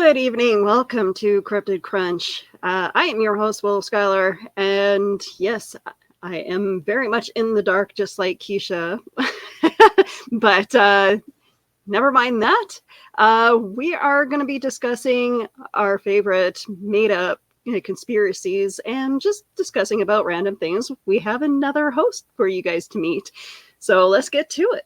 Good evening. Welcome to Cryptid Crunch. I am your host, Will Schuyler, and yes, I am very much in the dark, just like Keisha. But never mind that. We are going to be discussing our favorite made-up conspiracies and just discussing about random things. We have another host for you guys to meet, so let's get to it.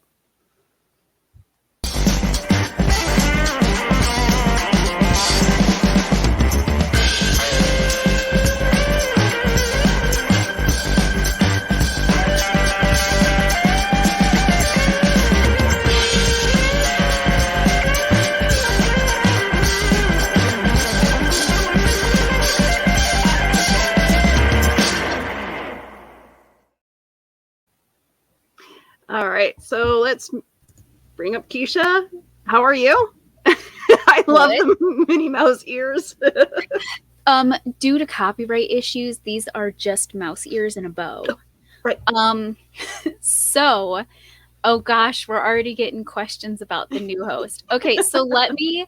All right, so let's bring up Keisha. How are you? I love the Minnie Mouse ears. Due to copyright issues, these are just mouse ears and a bow. Right. So, oh gosh, we're already getting questions about the new host. Okay, so let me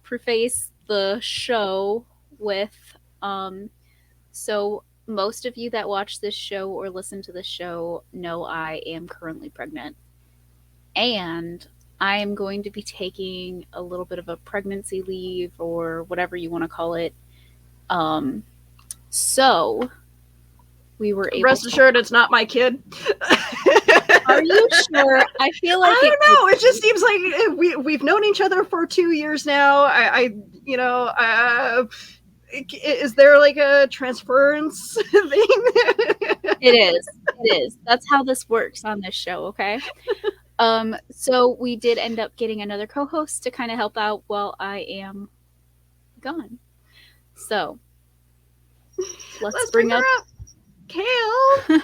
preface the show with, so most of you that watch this show or listen to this show know I am currently pregnant. And I am going to be taking a little bit of a pregnancy leave or whatever you want to call it. So we were able Rest assured, it's not my kid. Are you sure? I feel like I don't know. It just seems like we've known each other for 2 years now. Is there like a transference thing? It is. That's how this works on this show, okay? So we did end up getting another co-host to kind of help out while I am gone. So let's bring up Kale.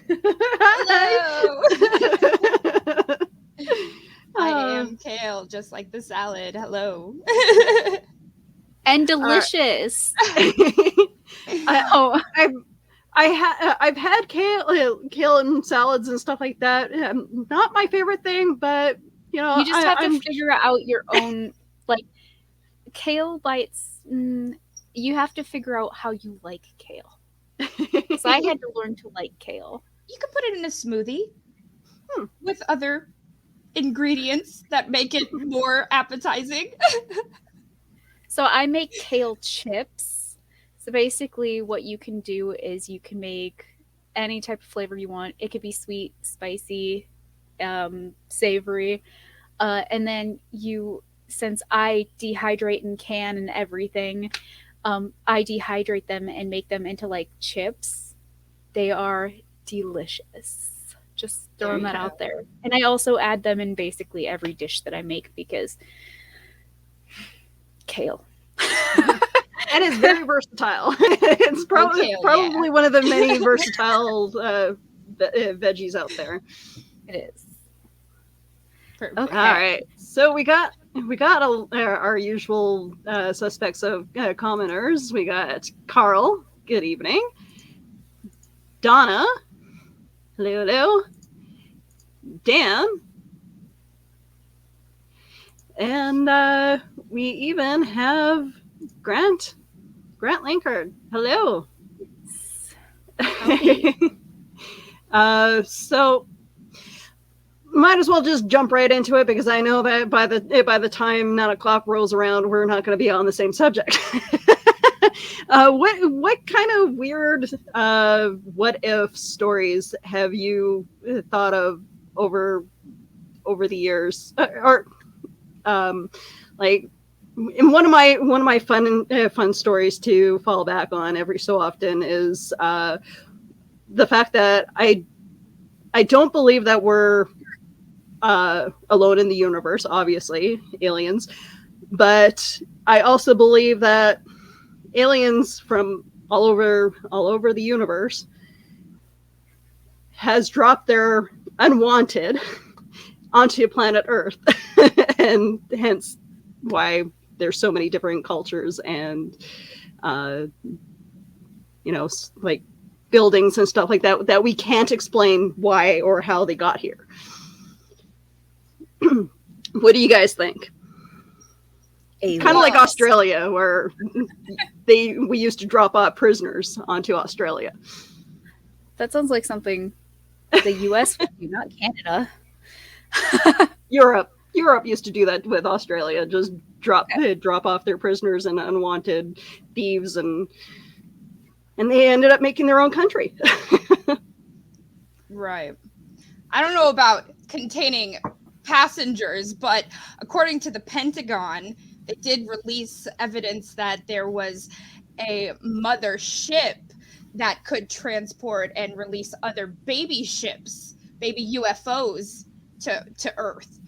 Hello. I am Kale, just like the salad. Hello. And delicious. I've had kale and salads and stuff like that. Not my favorite thing, but you just have to figure out your own, like, kale bites. You have to figure out how you like kale. So I had to learn to like kale. You could put it in a smoothie with other ingredients that make it more appetizing. So I make kale chips. So basically what you can do is you can make any type of flavor you want. It could be sweet, spicy, savory. And then since I dehydrate and can and everything, I dehydrate them and make them into like chips. They are delicious. Just throwing that out there. And I also add them in basically every dish that I make because kale. And it's very versatile. It's probably one of the many versatile veggies out there. It is. Perfect. Okay. All right. So we got our usual suspects of commoners. We got Carl. Good evening. Donna. Hello. Dan. And we even have Grant Lankard. Hello. So might as well just jump right into it because I know that by the time 9 o'clock rolls around, we're not going to be on the same subject. What kind of weird what if stories have you thought of over the years, like? And one of my fun stories to fall back on every so often is the fact that I don't believe that we're alone in the universe. Obviously, aliens, but I also believe that aliens from all over the universe has dropped their unwanted onto planet Earth, and hence why there's so many different cultures and like buildings and stuff like that we can't explain why or how they got here. What do you guys think? Kind of like Australia, where we used to drop off prisoners onto Australia. That sounds like something the U.S. would do, not Canada. Europe used to do that with Australia, just drop off their prisoners and unwanted thieves, and they ended up making their own country. Right. I don't know about containing passengers, but according to the Pentagon, they did release evidence that there was a mother ship that could transport and release other baby ships, baby UFOs to Earth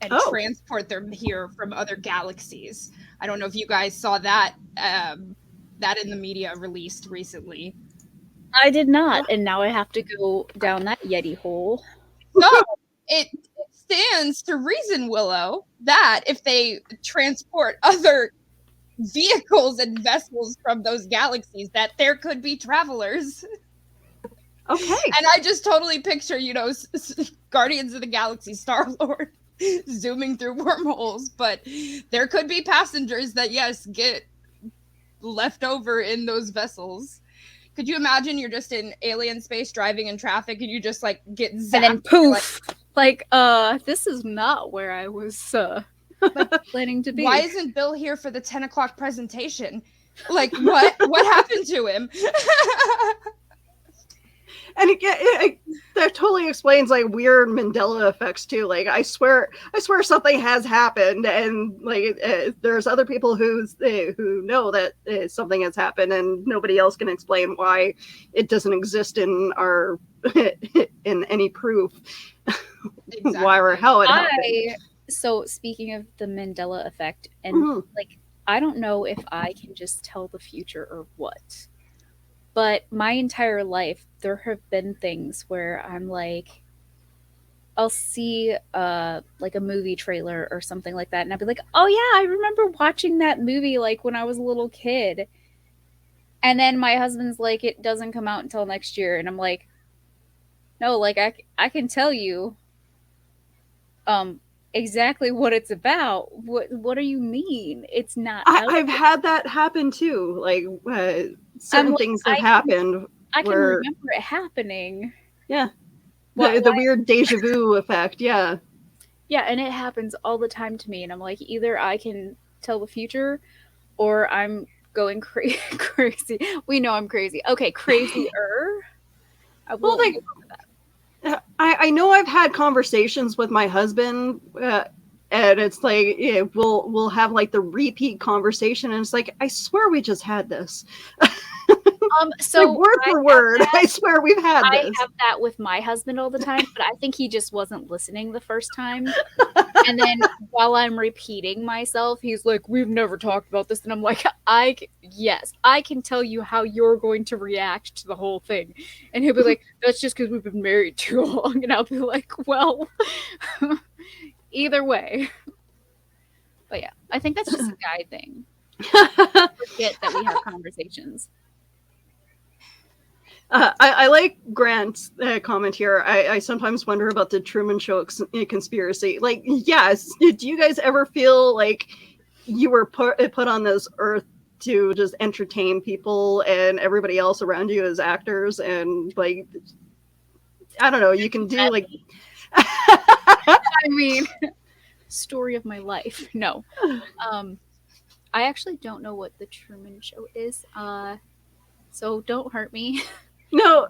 and transport them here from other galaxies. I don't know if you guys saw that that in the media released recently. I did not, and now I have to go down that Yeti hole. So it stands to reason, Willow, that if they transport other vehicles and vessels from those galaxies, that there could be travelers. Okay. And I just totally picture, Guardians of the Galaxy, Star-Lord zooming through wormholes, but there could be passengers that, yes, get left over in those vessels. Could you imagine you're just in alien space driving in traffic and you just like get zapped? And then poof! Like, this is not where I was planning to be. Why isn't Bill here for the 10 o'clock presentation? Like, what happened to him? And that totally explains like weird Mandela effects too. Like I swear something has happened, and like there's other people who know that something has happened, and nobody else can explain why it doesn't exist in our in any proof. Exactly. Why or how it happened. So speaking of the Mandela effect, and like I don't know if I can just tell the future or what. But my entire life, there have been things where I'm like, I'll see like a movie trailer or something like that, and I'll be like, oh yeah, I remember watching that movie like when I was a little kid. And then my husband's like, it doesn't come out until next year, and I'm like, no, like I can tell you exactly what it's about. What do you mean? It's not. I've had that happen too. Like certain things have happened. I can remember it happening. Yeah. The weird deja vu effect. Yeah. Yeah, and it happens all the time to me, and I'm like, either I can tell the future, or I'm going crazy. We know I'm crazy. Okay, crazier. Well, like, I know I've had conversations with my husband, and it's like we'll have like the repeat conversation, and it's like, I swear we just had this. So like, word for word, I swear we've had this. I have that with my husband all the time, but I think he just wasn't listening the first time. And then while I'm repeating myself, he's like, we've never talked about this. And I'm like, yes, I can tell you how you're going to react to the whole thing. And he'll be like, that's just because we've been married too long. And I'll be like, well, either way. But yeah, I think that's just a guy thing. Forget that we have conversations. I like Grant's comment here. I sometimes wonder about the Truman Show conspiracy. Like, yes, do you guys ever feel like you were put on this earth to just entertain people, and everybody else around you is actors, and like, I don't know, you can do like... I mean, story of my life. No. I actually don't know what the Truman Show is, so don't hurt me. No,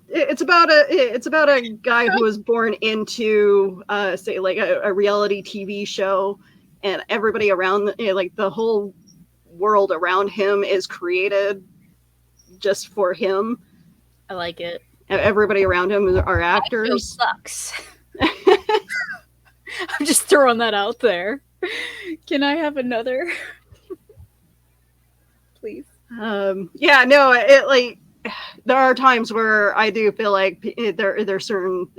it's about a guy who was born into say like a reality TV show, and everybody around like the whole world around him is created just for him. I like it. Everybody around him are actors. That show sucks. I'm just throwing that out there. Can I have another? Please. Yeah, no, it like there are times where I do feel like there's certain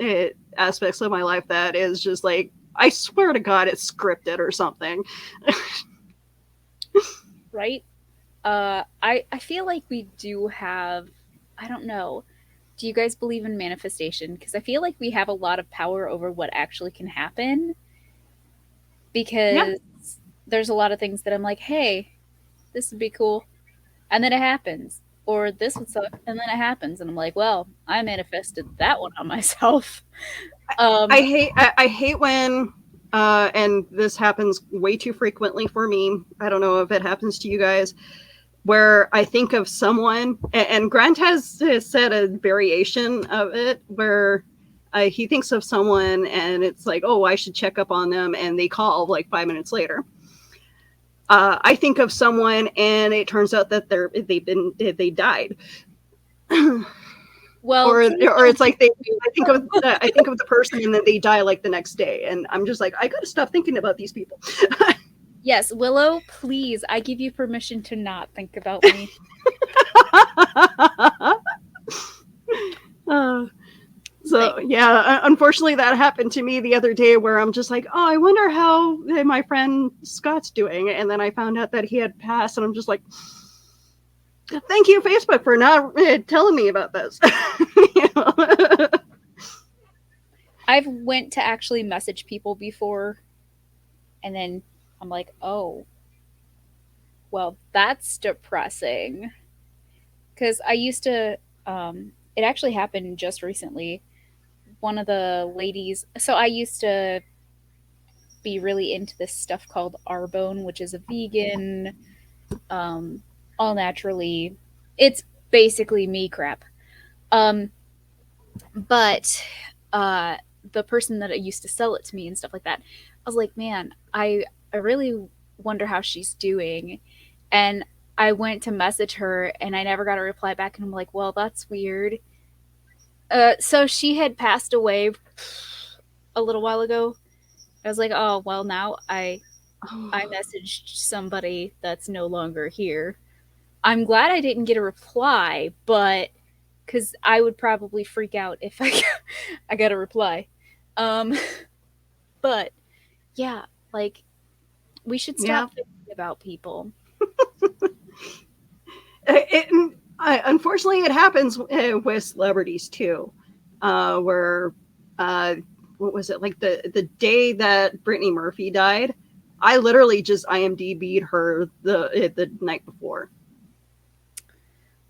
aspects of my life that is just like, I swear to God, it's scripted or something. Right? I feel like we do have, I don't know. Do you guys believe in manifestation? Because I feel like we have a lot of power over what actually can happen. Because there's a lot of things that I'm like, hey, this would be cool, and then it happens, or this would suck, and then it happens, and I'm like, well, I manifested that one on myself. I hate when and this happens way too frequently for me. I don't know if it happens to you guys, where I think of someone, and Grant has said a variation of it where he thinks of someone and it's like, oh, I should check up on them, and they call like 5 minutes later. I think of someone and it turns out that they died. Well, or it's like I think of the person and then they die like the next day, and I'm just like, I gotta stop thinking about these people. yes, Willow, please, I give you permission to not think about me. So yeah, unfortunately that happened to me the other day where I'm just like, oh, I wonder how my friend Scott's doing, and then I found out that he had passed, and I'm just like, thank you, Facebook, for not telling me about this. You know? I've went to actually message people before, and then I'm like, oh, well, that's depressing. Because I used to, it actually happened just recently. One of the ladies, so I used to be really into this stuff called Arbone, which is a vegan, all naturally. It's basically me crap. But the person that used to sell it to me and stuff like that, I was like, man, I really wonder how she's doing. And I went to message her and I never got a reply back. And I'm like, well, that's weird. So she had passed away a little while ago. I was like, oh, well, now I messaged somebody that's no longer here. I'm glad I didn't get a reply, but because I would probably freak out if I got a reply. But yeah, like we should stop thinking about people. Unfortunately, it happens with celebrities too, where what was it, like the day that Brittany Murphy died? I literally just IMDb'd her the night before.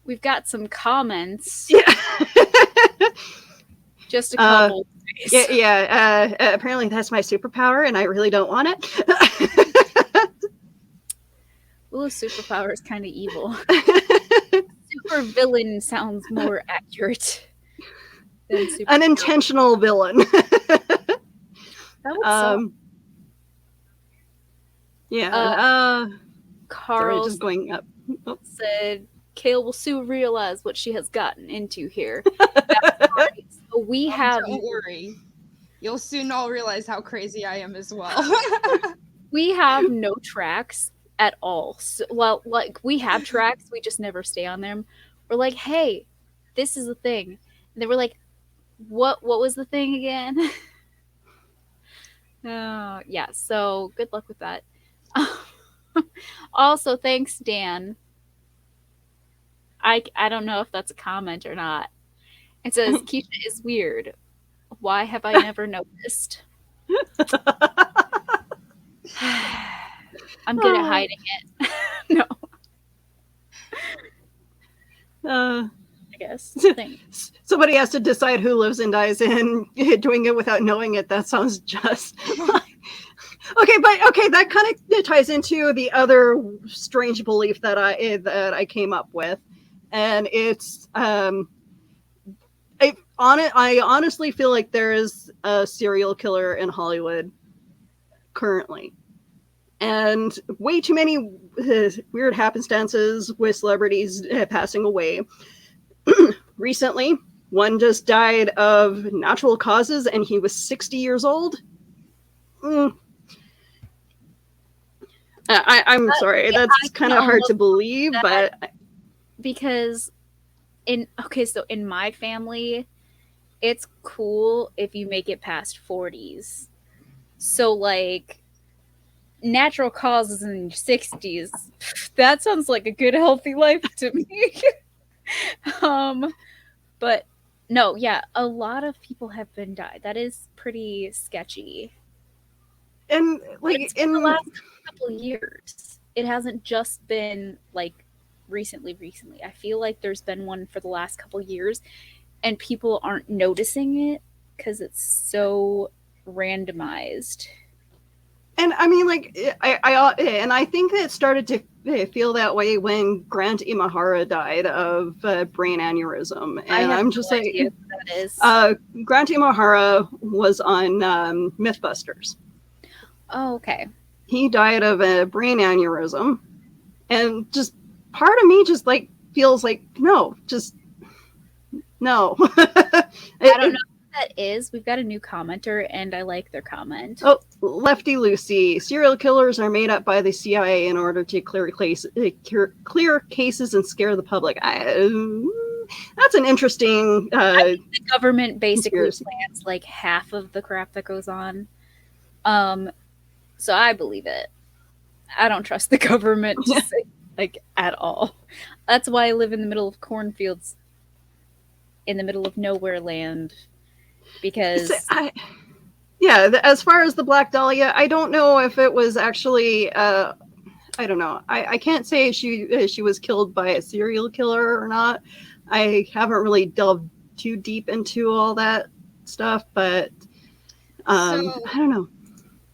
We've got some comments. Yeah. Just a couple. Apparently that's my superpower, and I really don't want it. Ooh, superpower is kind of evil. Super villain sounds more accurate than super. Unintentional villain. That would suck. Yeah. Carl just going up. Oh. Said Kale will soon realize what she has gotten into here. So we have. Don't worry. You'll soon all realize how crazy I am as well. We have no tracks at all. So, well, like we have tracks, we just never stay on them. We're like, hey, this is the thing. And they were like, what was the thing again? Yeah, so good luck with that. Also, thanks, Dan. I don't know if that's a comment or not. It says, Keisha is weird. Why have I never noticed? I'm good at hiding it. No. I guess. Somebody has to decide who lives and dies, and doing it without knowing it, that sounds just okay, that kind of ties into the other strange belief that I came up with, and it's I honestly feel like there is a serial killer in Hollywood currently, and way too many weird happenstances with celebrities passing away. Recently, one just died of natural causes, and he was 60 years old. I'm sorry, that's kind of hard to believe, but because in my family, it's cool if you make it past 40s. So like natural causes in your 60s, that sounds like a good healthy life to me. But no, yeah, a lot of people have been died. That is pretty sketchy. And like It's been the last couple years. It hasn't just been like recently. I feel like there's been one for the last couple years, and people aren't noticing it because it's so randomized. And I mean, like, I think it started to feel that way when Grant Imahara died of brain aneurysm, I and have I'm no just idea like, who that is. Grant Imahara was on MythBusters. Oh, okay. He died of a brain aneurysm, and just part of me just like feels like no, just no. I don't know who that is. We've got a new commenter, and I like their comment. Oh, Lefty Lucy. Serial killers are made up by the CIA in order to clear cases and scare the public. That's an interesting. I think the government basically conspiracy. plans like half of the crap that goes on. So I believe it. I don't trust the government to say, like at all. That's why I live in the middle of cornfields, in the middle of nowhere land, because As far as the Black Dahlia, I don't know if it was actually. I don't know. I can't say she was killed by a serial killer or not. I haven't really delved too deep into all that stuff, but I don't know.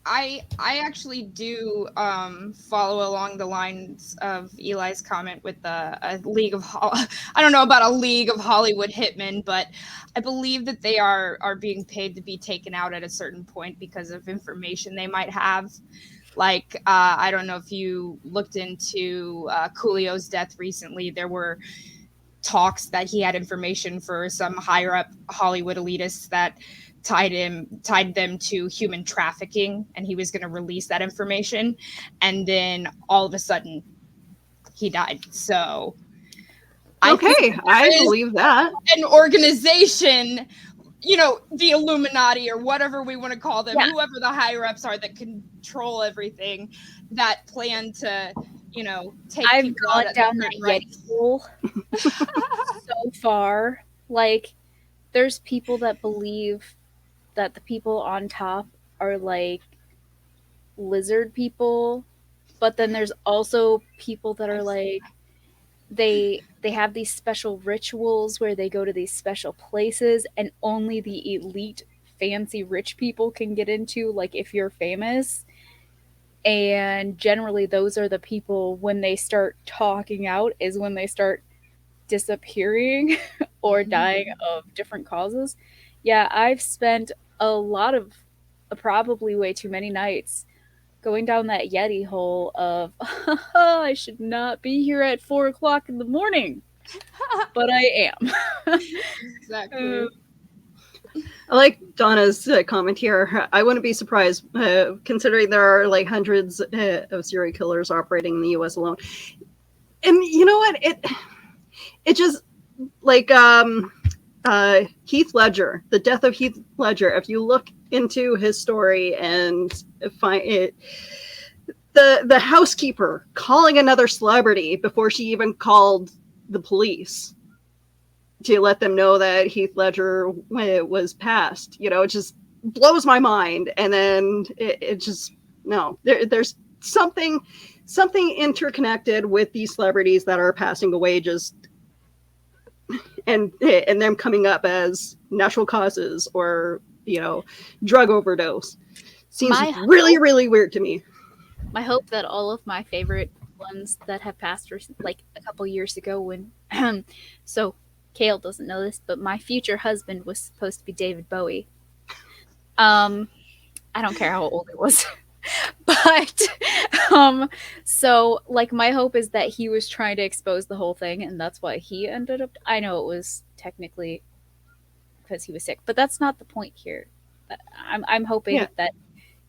I actually do follow along the lines of Eli's comment with a league of I don't know about a league of Hollywood hitmen, but I believe that they are being paid to be taken out at a certain point because of information they might have. Like I don't know if you looked into Coolio's death recently. There were talks that he had information for some higher up Hollywood elitists that tied them to human trafficking, and he was going to release that information, and then all of a sudden he died. So I believe that an organization, the Illuminati or whatever we want to call them, whoever the higher ups are that control everything, that plan to take I've gone down that Yeti hole so far. Like, there's people that believe that the people on top are like lizard people, but then there's also people that are like they have these special rituals where they go to these special places and only the elite fancy rich people can get into, like if you're famous. And generally those are the people, when they start talking out is when they start disappearing or dying of different causes. Yeah, I've spent a lot of probably way too many nights going down that Yeti hole of I should not be here at 4:00 in the morning, but I am. Exactly. I like Donna's comment here. I wouldn't be surprised, considering there are like hundreds of serial killers operating in the U.S. alone. And you know what? It just like Heath Ledger, the death of Heath Ledger. If you look into his story and find it, the housekeeper calling another celebrity before she even called the police to let them know that Heath Ledger was passed, it just blows my mind. And then it just there's something interconnected with these celebrities that are passing away, just and them coming up as natural causes or drug overdose. Seems really weird to me. My hope that all of my favorite ones that have passed like a couple years ago when so Kale doesn't know this, but my future husband was supposed to be David Bowie. I don't care how old it was. But so like my hope is that he was trying to expose the whole thing, and that's why he ended up. I know it was technically because he was sick, but that's not the point here. I'm hoping that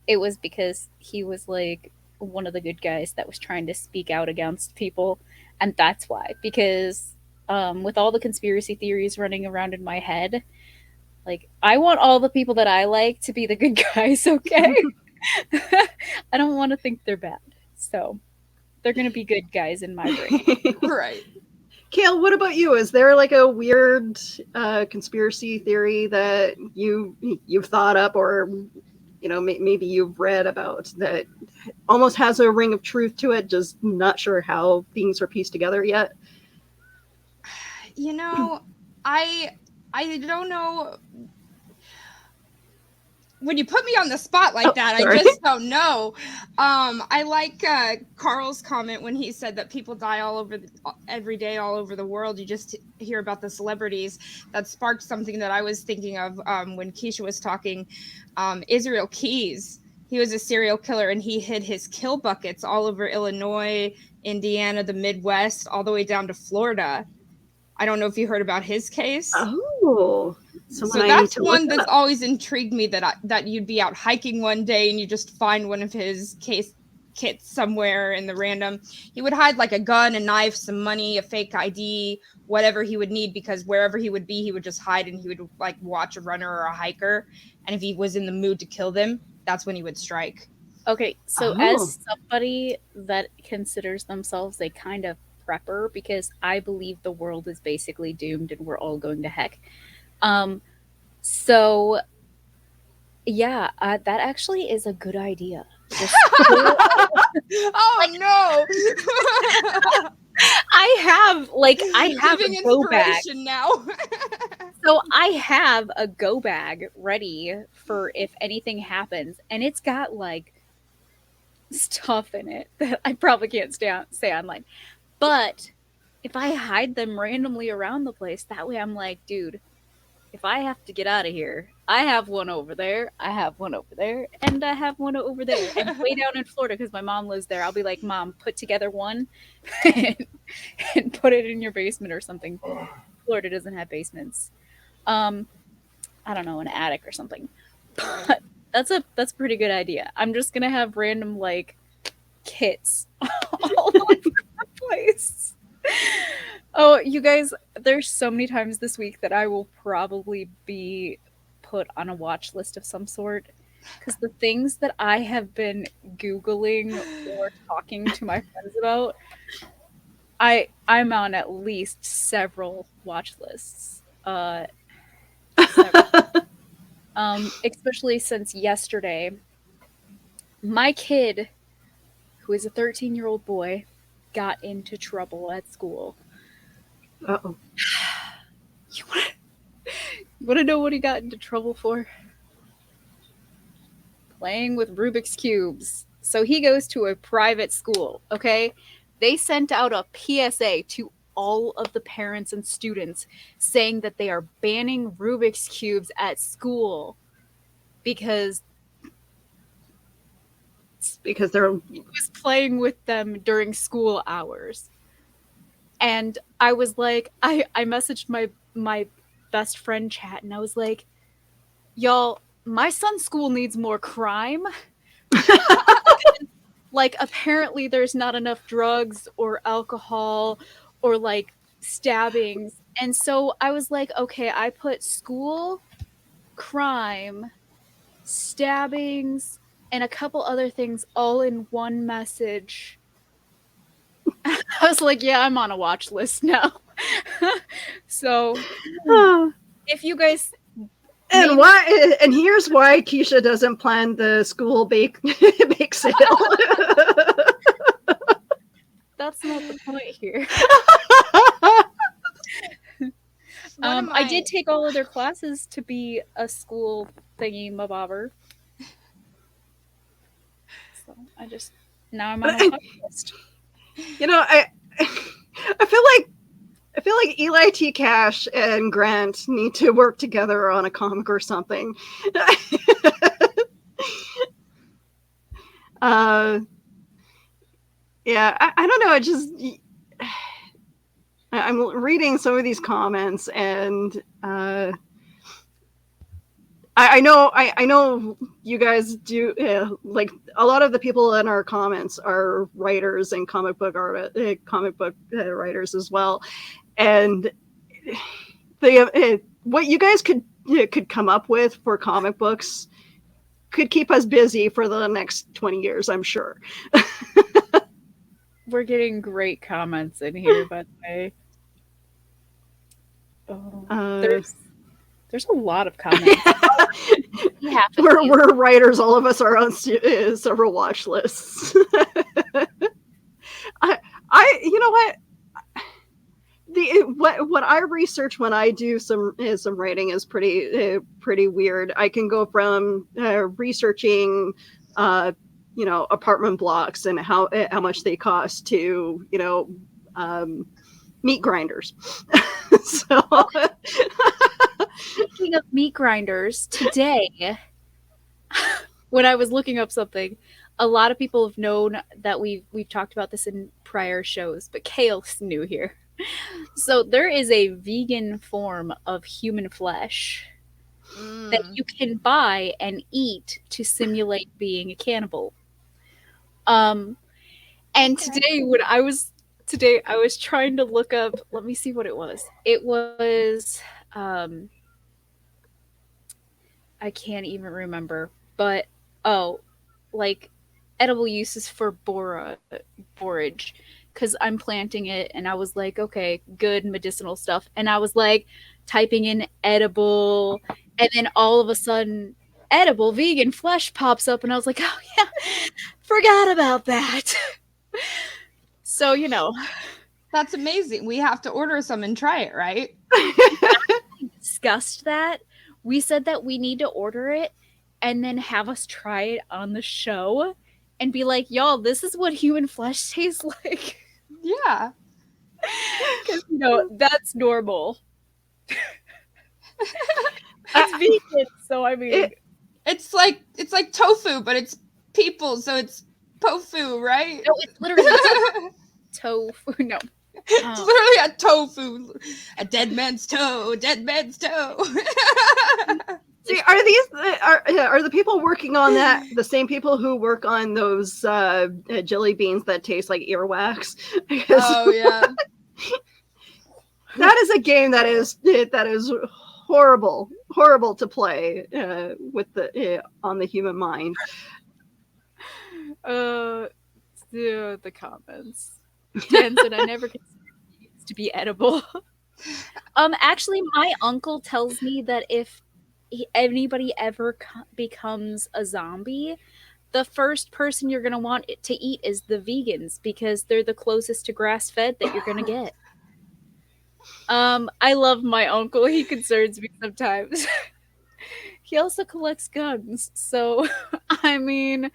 it was because he was like one of the good guys that was trying to speak out against people, and that's why. Because with all the conspiracy theories running around in my head, like I want all the people that I like to be the good guys, okay? I don't want to think they're bad. So they're going to be good guys in my brain. Right. Kale, what about you? Is there like a weird conspiracy theory that you've thought up or maybe you've read about that almost has a ring of truth to it, just not sure how things are pieced together yet? I don't know. When you put me on the spot like that, sorry. I just don't know. I like Carl's comment when he said that people die every day all over the world. You just hear about the celebrities. That sparked something that I was thinking of when Keisha was talking. Israel Keys, he was a serial killer, and he hid his kill buckets all over Illinois, Indiana, the Midwest, all the way down to Florida. I don't know if you heard about his case. Oh, so that's one that's always intrigued me, that you'd be out hiking one day and you just find one of his case kits somewhere in the random. He would hide like a gun, a knife, some money, a fake ID, whatever he would need, because wherever he would be, he would just hide, and he would like watch a runner or a hiker. And if he was in the mood to kill them, that's when he would strike. Okay, so as somebody that considers themselves a kind of prepper, because I believe the world is basically doomed and we're all going to heck. So yeah, that actually is a good idea. Oh no! I have a go bag now. So I have a go bag ready for if anything happens, and it's got like stuff in it that I probably can't say online. But if I hide them randomly around the place, that way I'm like, dude, if I have to get out of here, I have one over there, I have one over there, and I have one over there. And way down in Florida, because my mom lives there, I'll be like, Mom, put together one and put it in your basement or something. Florida doesn't have basements. I don't know, an attic or something. But that's a pretty good idea. I'm just gonna have random like kits all over the place. Oh, you guys, there's so many times this week that I will probably be put on a watch list of some sort, because the things that I have been Googling or talking to my friends about, I'm on at least several watch lists. Especially since yesterday, my kid, who is a 13-year-old boy, got into trouble at school. Uh-oh. You want to know what he got into trouble for? Playing with Rubik's Cubes. So he goes to a private school, okay? They sent out a PSA to all of the parents and students saying that they are banning Rubik's Cubes at school because they're he was playing with them during school hours. And I was like, I messaged my best friend chat, and I was like, y'all, my son's school needs more crime. Like, apparently there's not enough drugs or alcohol or like stabbings. And so I was like, okay, I put school, crime, stabbings, and a couple other things all in one message. I was like, yeah, I'm on a watch list now. So if you guys and here's why Keisha doesn't plan the school bake sale. That's not the point here. I did take all of their classes to be a school thingy mabobber. So now I'm on a watch list. I feel like Eli T. Cash and Grant need to work together on a comic or something. Yeah, I don't know. I'm reading some of these comments, and I know you guys do. Like a lot of the people in our comments are writers and comic book writers as well, and what you guys could come up with for comic books could keep us busy for the next 20 years, I'm sure. We're getting great comments in here, by the way. Oh, there's a lot of comments. We're writers. All of us are on several watch lists. You know what? What I research when I do some writing is pretty weird. I can go from researching, apartment blocks and how much they cost to meat grinders. So, speaking of meat grinders, today when I was looking up something, a lot of people have known that we've talked about this in prior shows, but Kale's new here. So there is a vegan form of human flesh that you can buy and eat to simulate being a cannibal. And today I was trying to look up, let me see what it was. It was I can't even remember, but like edible uses for borage, because I'm planting it, and I was like, okay, good medicinal stuff, and I was like typing in edible, and then all of a sudden edible vegan flesh pops up, and I was like, oh yeah, forgot about that. So that's amazing. We have to order some and try it, right? We discussed that. We said that we need to order it and then have us try it on the show and be like, y'all, this is what human flesh tastes like. Yeah. Because, that's normal. It's vegan, so I mean. It's like tofu, but it's people, so it's tofu, right? No, it's literally tofu. No. It's literally a tofu. A dead man's toe. Dead man's toe. See, are the people working on that the same people who work on those jelly beans that taste like earwax? Oh yeah. That is a game that is horrible to play with on the human mind. The comments. Dan said, I never considered it to be edible. Actually, my uncle tells me that if anybody ever becomes a zombie, the first person you're going to want it to eat is the vegans, because they're the closest to grass-fed that you're going to get. I love my uncle. He concerns me sometimes. He also collects guns. So, I mean...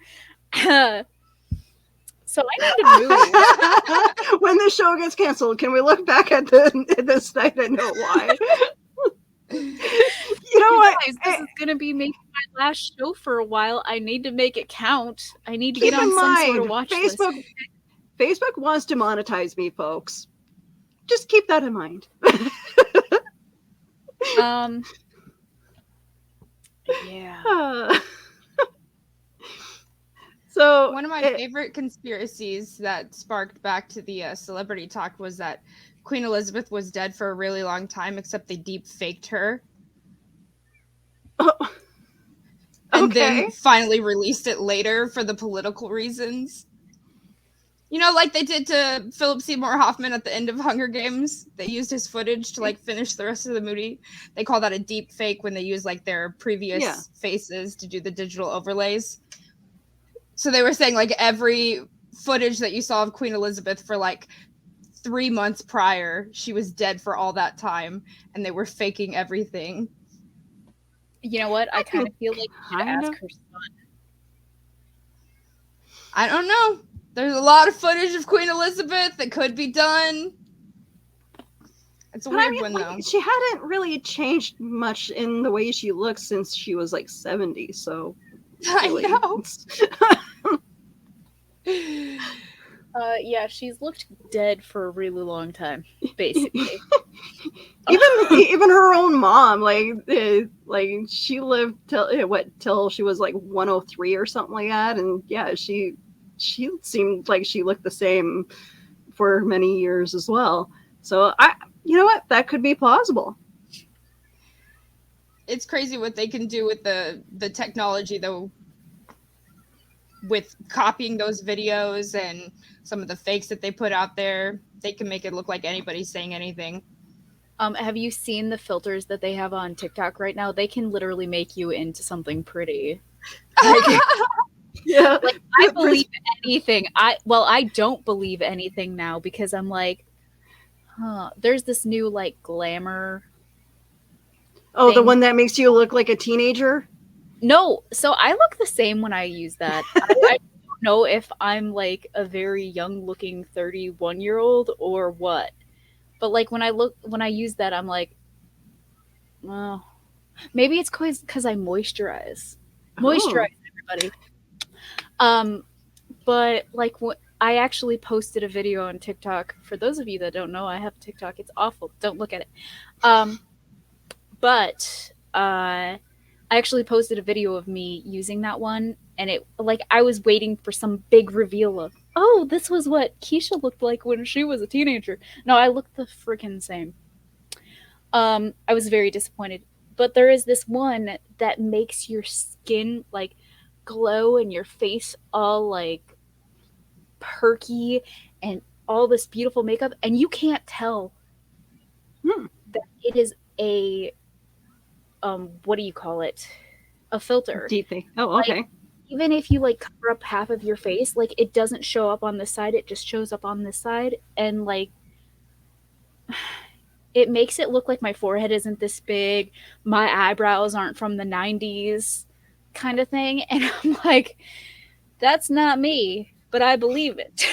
So I need to move. When the show gets canceled, can we look back at this night and know why? You know what? Guys, this is going to be maybe my last show for a while. I need to make it count. I need to get on some sort of watch list. Facebook wants to monetize me, folks. Just keep that in mind. Yeah. So one of my favorite conspiracies that sparked back to the celebrity talk was that Queen Elizabeth was dead for a really long time, except they deep faked her. And then finally released it later for the political reasons. Like they did to Philip Seymour Hoffman at the end of Hunger Games. They used his footage to finish the rest of the movie. They call that a deep fake when they use their previous faces to do the digital overlays. So they were saying every footage that you saw of Queen Elizabeth for 3 months prior, she was dead for all that time, and they were faking everything. You know what? I kind of feel like you should ask her son. I don't know. There's a lot of footage of Queen Elizabeth that could be done. It's a weird one, though. She hadn't really changed much in the way she looks since she was 70, so... Really. I know. Yeah, she's looked dead for a really long time, basically. even her own mom, she lived till she was 103 or something like that, and yeah, she seemed like she looked the same for many years as well. So you know what, that could be plausible. It's crazy what they can do with the technology, though, with copying those videos and some of the fakes that they put out there. They can make it look like anybody's saying anything. Have you seen the filters that they have on TikTok right now? They can literally make you into something pretty. Like, Yeah. like I believe anything. I don't believe anything now because I'm like, huh. There's this new like glamour. Oh, the thing. one that makes you look like a teenager? No, so I look the same when I use that. I don't know if I'm like a very young looking 31-year-old or what. But like when I use that, I'm like, well, maybe it's because I moisturize. Oh. Moisturize, everybody. Um, but like what I actually posted a video on TikTok. For those of you that don't know, I have TikTok. It's awful. Don't look at it. But I actually posted a video of me using that one, and it like I was waiting for some big reveal of, oh, this was what Keisha looked like when she was a teenager. No, I looked the freaking same. I was very disappointed. But there is this one that makes your skin like glow and your face all like perky and all this beautiful makeup, and you can't tell that it is a what do you call it? A filter. Deep thing. Oh, okay. Like, even if you like cover up half of your face, like it doesn't show up on this side, it just shows up on this side, and like it makes it look like my forehead isn't this big, my eyebrows aren't from the 90s kind of thing, and I'm like, that's not me, but I believe it.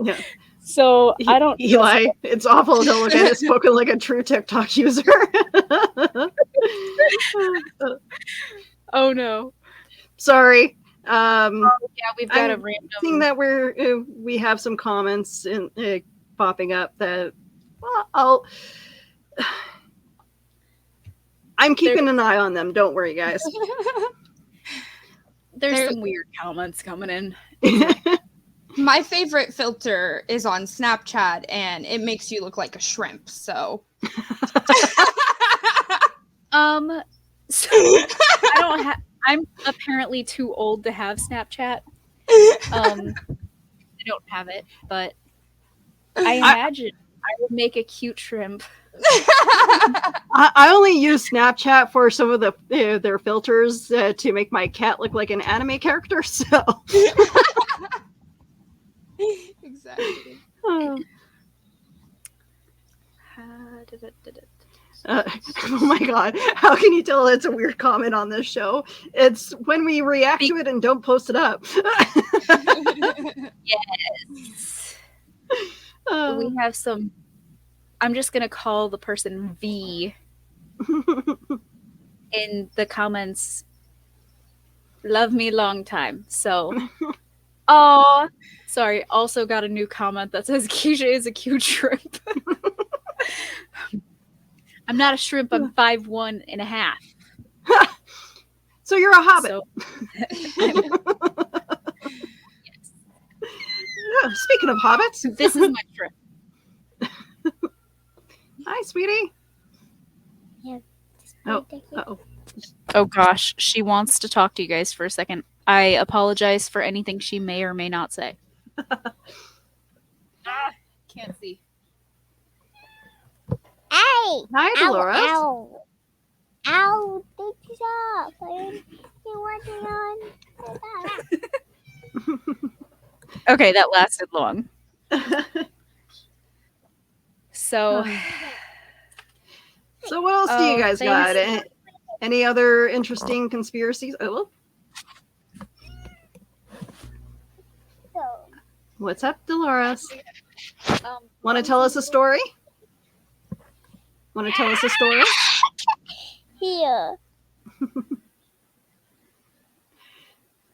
Yeah. So I don't Eli, it's awful to look at it spoken like a true TikTok user. Oh no. Sorry. Yeah, we've got a I'm random seeing that we have some comments in popping up that I'm keeping an eye on them. Don't worry, guys. There's some weird comments coming in. My favorite filter is on Snapchat, and it makes you look like a shrimp. So, so I don't have. I'm apparently too old to have Snapchat. I don't have it, but I imagine I would make a cute shrimp. I only use Snapchat for some of their filters to make my cat look like an anime character. So. Exactly. Oh my god, how can you tell it's a weird comment on this show? It's when we react to it and don't post it up. Yes. We have some. I'm just gonna call the person V in the comments. Love me long time. So, oh, sorry. Also got a new comment that says Keisha is a cute shrimp. I'm not a shrimp. I'm 5'1.5". So you're a hobbit. So, yes. Oh, speaking of hobbits, this is my shrimp. Hi, sweetie. Yeah. Oh gosh, she wants to talk to you guys for a second. I apologize for anything she may or may not say. Can't see. Hey! Hi, Dolores. Ow! Ow! Take this off. You're working on Okay, that lasted long. So what else do you guys got? thanks. Any other interesting conspiracies? Oh, So, what's up, Dolores? Want to tell us a story? Want to tell us a story? here.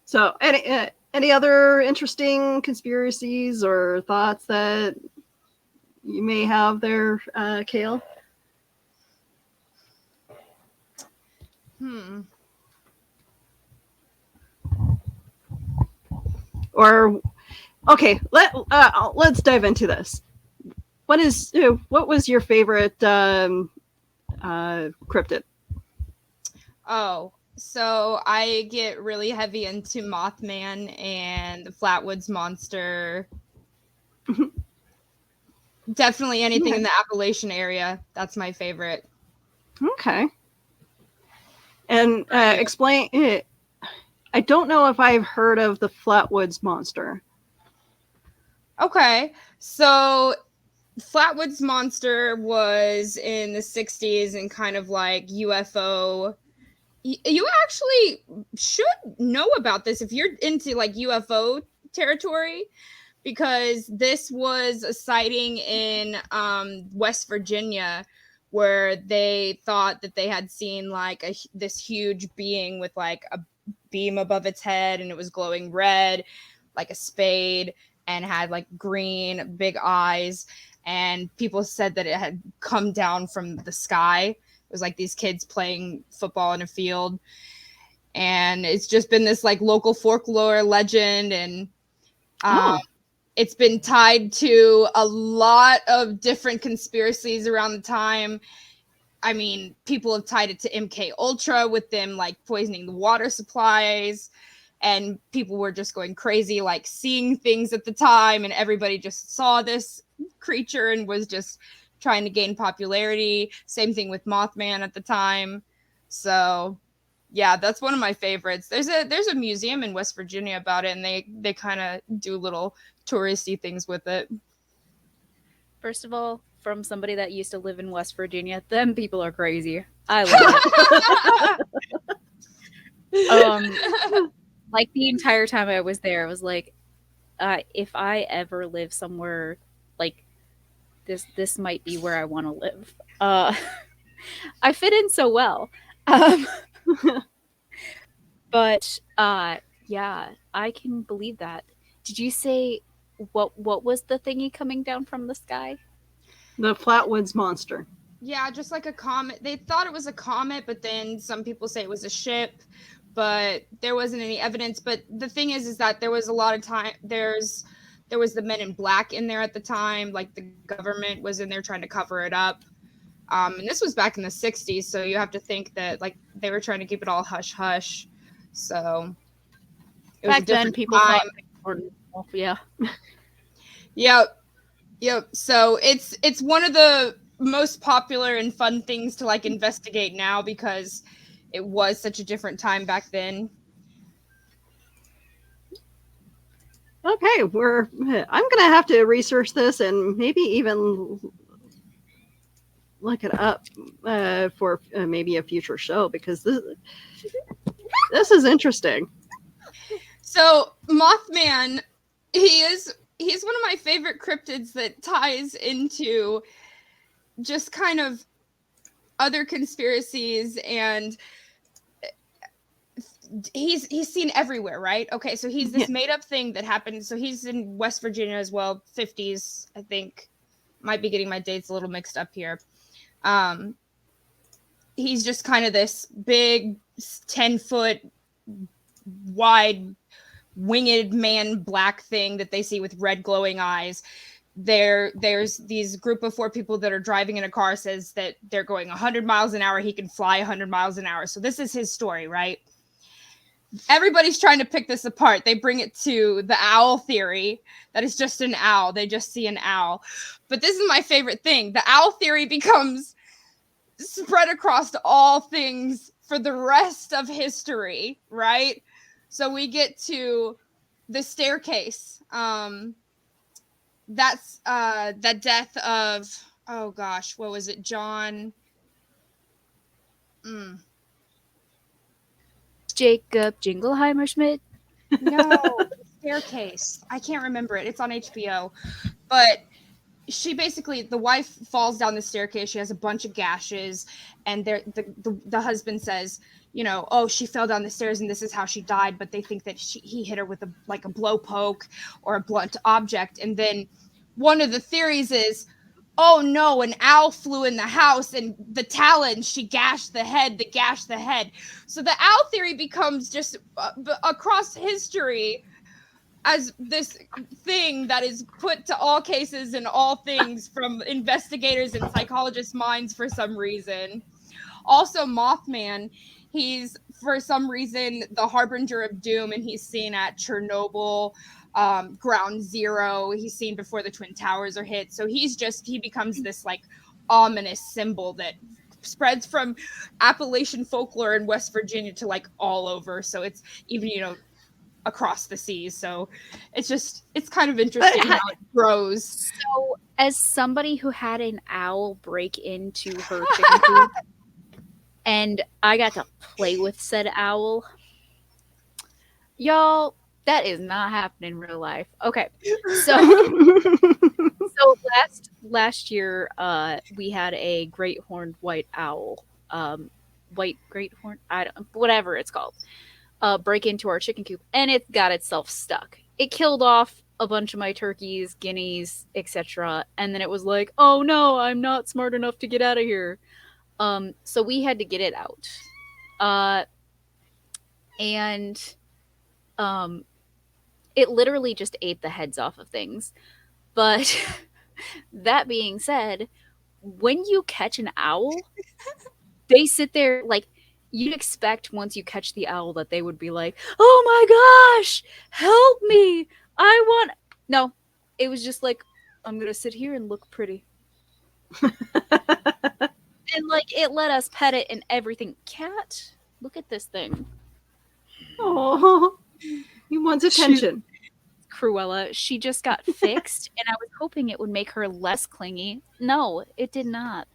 So, any other interesting conspiracies or thoughts that you may have there, Kale? Or okay, let's dive into this. What was your favorite cryptid? Oh, so I get really heavy into Mothman and the Flatwoods Monster. Definitely anything in the Appalachian area. That's my favorite. Okay. And explain it. I don't know if I've heard of the Flatwoods Monster. Okay, so Flatwoods Monster was in the 60s and kind of like UFO. You actually should know about this if you're into like UFO territory, because this was a sighting in West Virginia where they thought that they had seen like this huge being with like a beam above its head, and it was glowing red like a spade, and had like green big eyes, and people said that it had come down from the sky. It was like these kids playing football in a field, and it's just been this like local folklore legend, and it's been tied to a lot of different conspiracies around the time. I mean, people have tied it to MK Ultra with them like poisoning the water supplies, and people were just going crazy, like seeing things at the time, and everybody just saw this creature and was just trying to gain popularity. Same thing with Mothman at the time. So yeah, that's one of my favorites. There's a museum in West Virginia about it, and they kind of do little touristy things with it. First of all, from somebody that used to live in West Virginia, them people are crazy. I love it. Like the entire time I was there, I was like, if I ever live somewhere like this might be where I want to live. I fit in so well. But yeah, I can believe that. Did you say what was the thingy coming down from the sky? The Flatwoods Monster. Yeah, just like a comet. They thought it was a comet, but then some people say it was a ship, but there wasn't any evidence. But the thing is that there was a lot of time. There was the Men in Black in there at the time. Like the government was in there trying to cover it up. And this was back in the 60s, so you have to think that like they were trying to keep it all hush hush. So it was back then, people thought yeah. Yep. So it's one of the most popular and fun things to like investigate now, because it was such a different time back then. Okay, I'm gonna have to research this and maybe even look it up for maybe a future show, because this is interesting. So Mothman, he's one of my favorite cryptids that ties into just kind of other conspiracies, and he's seen everywhere, right? Okay, so he's this made up thing that happened. So he's in West Virginia as well, 50s, I think. Might be getting my dates a little mixed up here. He's just kind of this big 10-foot wide winged man black thing that they see with red glowing eyes. There's these group of 4 people that are driving in a car, says that they're going 100 miles an hour. He can fly 100 miles an hour. So this is his story, right? Everybody's trying to pick this apart. They bring it to the owl theory, that it's just an owl. They just see an owl. But this is my favorite thing. The owl theory becomes spread across to all things for the rest of history, right? So we get to the staircase. That's the death of, oh gosh, what was it? John. Jacob Jingleheimer Schmidt? No, staircase. I can't remember it. It's on HBO. But she basically, the wife falls down the staircase. She has a bunch of gashes, and the husband says, you know, oh, she fell down the stairs and this is how she died. But they think that he hit her with a blow poke or a blunt object. And then one of the theories is, oh no, an owl flew in the house and the talons, she gashed the head. So the owl theory becomes just across history as this thing that is put to all cases and all things from investigators and psychologists' minds for some reason. Also, Mothman, he's for some reason the harbinger of doom, and he's seen at Chernobyl, ground zero. He's seen before the Twin Towers are hit. So he becomes this like ominous symbol that spreads from Appalachian folklore in West Virginia to like all over. So it's even, across the seas. So it's kind of interesting how it grows. So as somebody who had an owl break into her chicken coop and I got to play with said owl, y'all, that is not happening in real life. Okay. So last year we had a great horned white owl, white great horn, whatever it's called, break into our chicken coop, and it got itself stuck. It killed off a bunch of my turkeys, guineas, etc. And then it was like, oh no, I'm not smart enough to get out of here. So we had to get it out. And it literally just ate the heads off of things. But that being said, when you catch an owl, they sit there like, you'd expect once you catch the owl that they would be like, oh my gosh, help me. No, it was just like, I'm going to sit here and look pretty. And like, it let us pet it and everything. Cat, look at this thing. Oh, he wants attention. Cruella, she just got fixed, and I was hoping it would make her less clingy. No, it did not.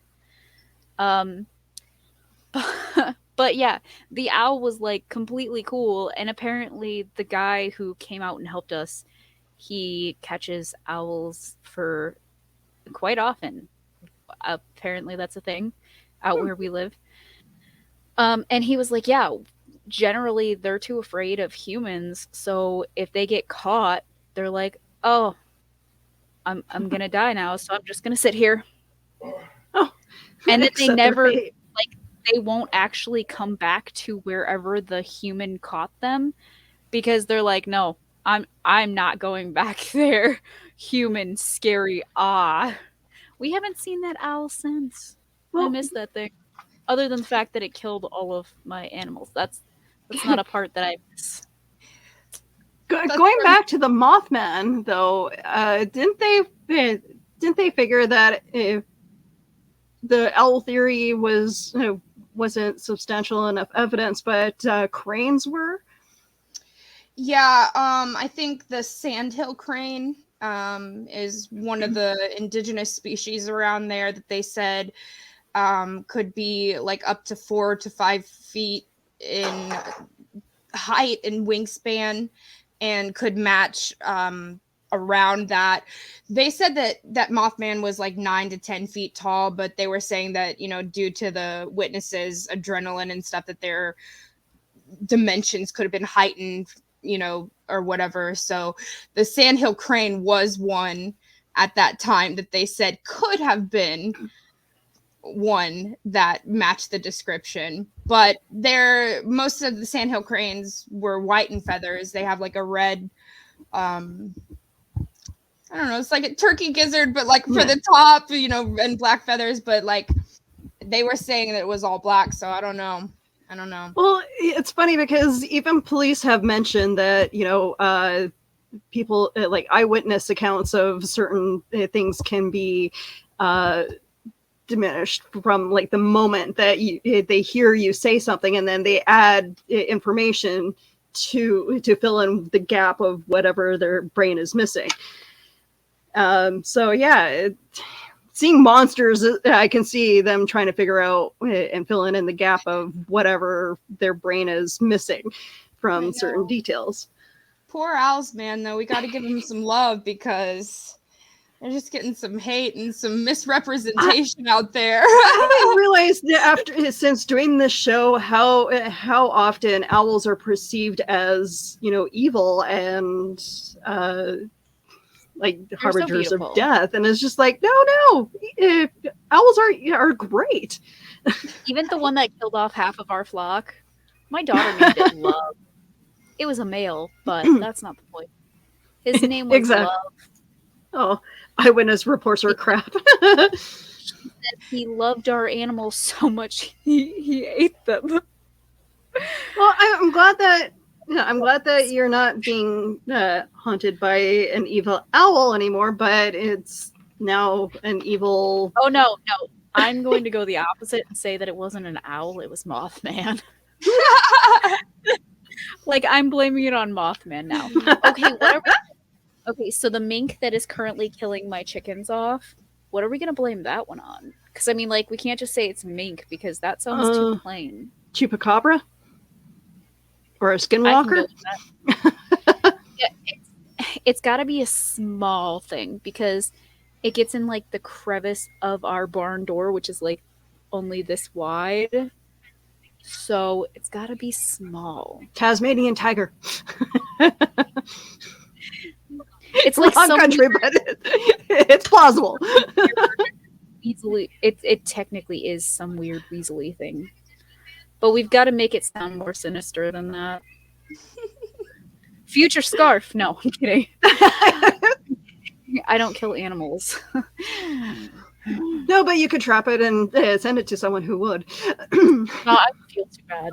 But yeah, the owl was like completely cool, and apparently the guy who came out and helped us, he catches owls for quite often. Apparently that's a thing out where we live. And he was like, yeah, generally they're too afraid of humans, so if they get caught, they're like, oh, I'm gonna die now, so I'm just gonna sit here. Oh, and then they never they won't actually come back to wherever the human caught them, because they're like, no, I'm not going back there. Human, scary, we haven't seen that owl since. I miss that thing. Other than the fact that it killed all of my animals. That's not a part that I miss. Going back to the Mothman, though, didn't they figure that if the owl theory wasn't substantial enough evidence, but cranes were? Yeah, I think the sandhill crane is one of the indigenous species around there that they said could be like up to 4 to 5 feet in height and wingspan, and could match around that. They said that Mothman was like 9 to 10 feet tall, but they were saying that, due to the witnesses' adrenaline and stuff, that their dimensions could have been heightened, or whatever. So the sandhill crane was one at that time that they said could have been one that matched the description. But most of the sandhill cranes were white in feathers. They have like a red, I don't know, it's like a turkey gizzard, but like for the top, and black feathers. But like they were saying that it was all black, so I don't know. Well, it's funny because even police have mentioned that, people like eyewitness accounts of certain things can be diminished from like the moment that they hear you say something, and then they add information to fill in the gap of whatever their brain is missing. So yeah, seeing monsters, I can see them trying to figure out and fill in the gap of whatever their brain is missing from certain details. Poor owls, man, though. We got to give them some love because they're just getting some hate and some misrepresentation out there. I didn't realize that since doing this show how often owls are perceived as, evil and like harbingers of death, and it's just like, no, owls are great. Even the one that killed off half of our flock, my daughter named it Love. It was a male, but that's not the point. His name was Love. Oh, eyewitness reports are crap. He loved our animals so much he ate them. Well, I'm glad that Yeah, I'm glad that you're not being haunted by an evil owl anymore, but it's now an evil. Oh no. I'm going to go the opposite and say that it wasn't an owl, it was Mothman. Like, I'm blaming it on Mothman now. Okay, what are we... Okay, so the mink that is currently killing my chickens off, what are we going to blame that one on? Because, I mean, like, we can't just say it's mink because that sounds too plain. Chupacabra? Or a I can go skinwalker? with that. Yeah, it's got to be a small thing because it gets in, like, the crevice of our barn door, which is, like, only this wide. So it's got to be small. Tasmanian tiger. It's like wrong country, but it's plausible. Weaselly. It technically is some weird weaselly thing, but we've got to make it sound more sinister than that. Future scarf? No, I'm kidding. I don't kill animals. No, but you could trap it and send it to someone who would. No, I would feel too bad.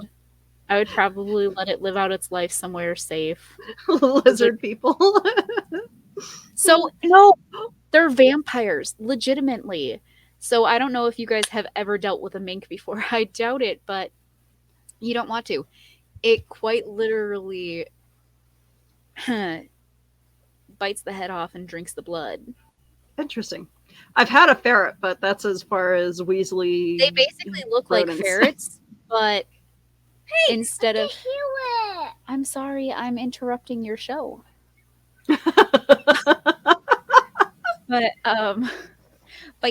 I would probably let it live out its life somewhere safe. Lizard people. So, no, they're vampires, legitimately. So I don't know if you guys have ever dealt with a mink before. I doubt it, but you don't want to. It quite literally bites the head off and drinks the blood. Interesting. I've had a ferret, but that's as far as Weasley. They basically look rodents. like ferrets, but instead of... Heal it. I'm sorry, I'm interrupting your show. But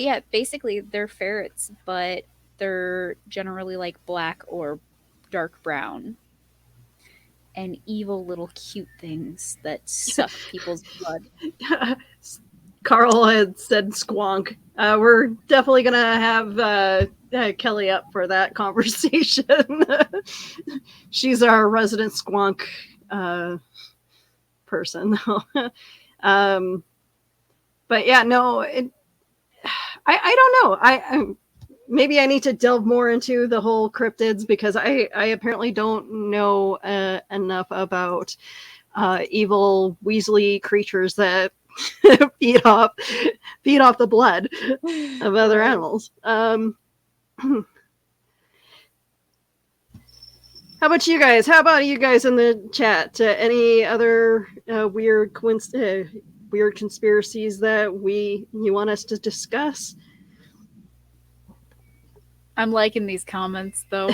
yeah, basically they're ferrets, but they're generally like black or dark brown. And evil little cute things that suck people's blood. Carl had said squonk. We're definitely going to have Kelly up for that conversation. She's our resident squonk person. But yeah, no, I don't know. I maybe I need to delve more into the whole cryptids because I apparently don't know enough about evil Weasley creatures that feed off the blood of other animals. How about you guys? How about you guys in the chat? Any other weird conspiracies that you want us to discuss? I'm liking these comments though.